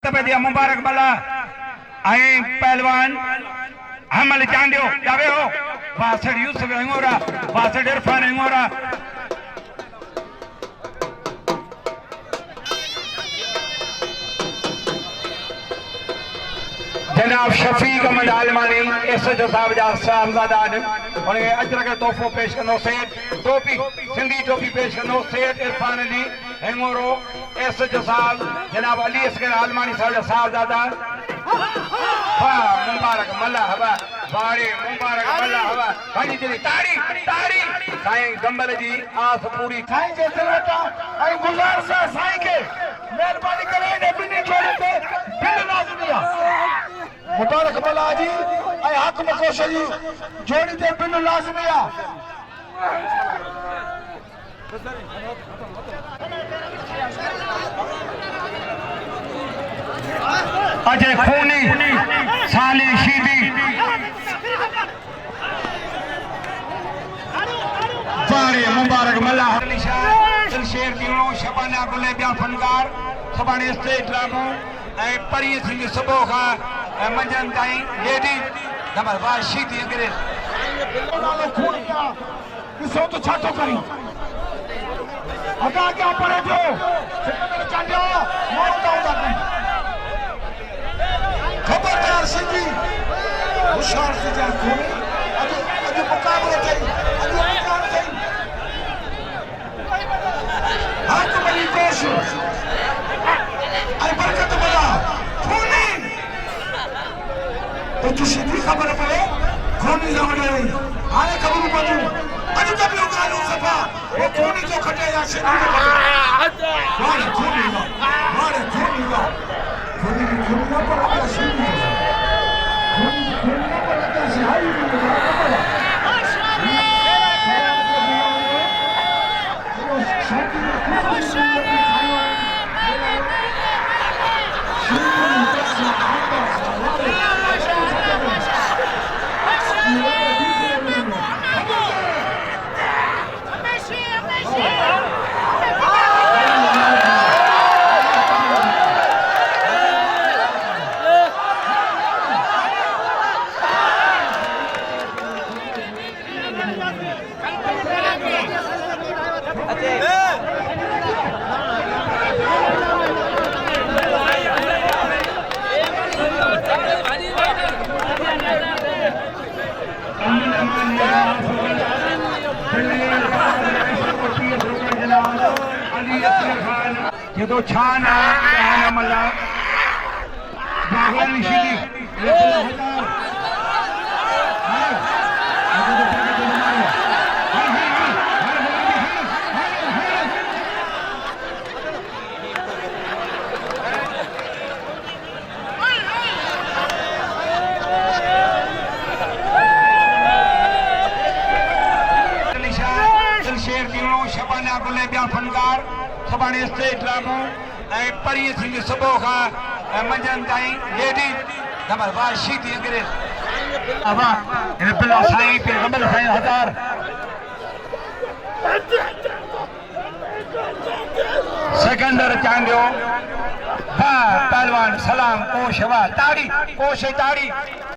दिया मुबारक बला आई पहलवान हमल चांडियो जावे हो वासड़ यूसुफ अंगोरा वासड़ इरफान अंगोरा जनाब शफीक अहमद आलमानी एसएचओ साहब जा साहबजादा और अजरक तोहफो पेश कनो सेठ टोपी सिंधी टोपी पेश कनो सेठ इरफान अली हेंगोरो एसएचओ साहब जनाब अली असगर आलमानी साहब साहबजादा मुबारक मल्ला हवा बाड़े मुबारक मल्ला हवा भाई जी ताड़ी ताड़ी साईं गंबल जी आस पूरी साईं जे सलवटा आई गुजार सा साईं के मेहरबानी करे ने बिनी छोड़े ते बिन लाजमिया मुबारक मल्ला जी आई हक मकोश जी जोड़ी ते बिन लाजमिया अजय खूनी साली शीदी बारे मुबारक मल्ला शेर दियो शबाना गुले बिया फनकार सबाने स्टेज ड्रामो ए परी सिंह सुबह का मंजन ताईं लेडी नंबर 5 शीदी अंग्रेज नालो खूनिया किसो तो छातो करी अगा क्या पड़े जो सिकंदर चांडियो मोर दाऊदा खबरदार सिंधी होशियार से जा खूनी अज मुकाबले थई अज मुकाबले थई हाथ बली कोश आई बरकत बला खूनी तो तू सिंधी खबर पड़े खूनी जवड़े हाने खबर पड़ू अज कभी उगालो सफा वो खूनी जो खटे या सिंधी मारे खूनी का खूनी ना पर लगा सिंधी खूनी ना पर लगा सिहाई ये तो छान है मल्ला बागवान शीदी शेर दियो शबाना गुले बिया फनकार सबाने स्टेज ड्रामो ए परी सिंह सुबह का मंजन ताईं लेडी नंबर 5 शीदी अंग्रेज अबा इन बिला साईं पे गमल साईं हजार सिकंदर चांडियो पहलवान सलाम कोशवा ताड़ी कोश ताड़ी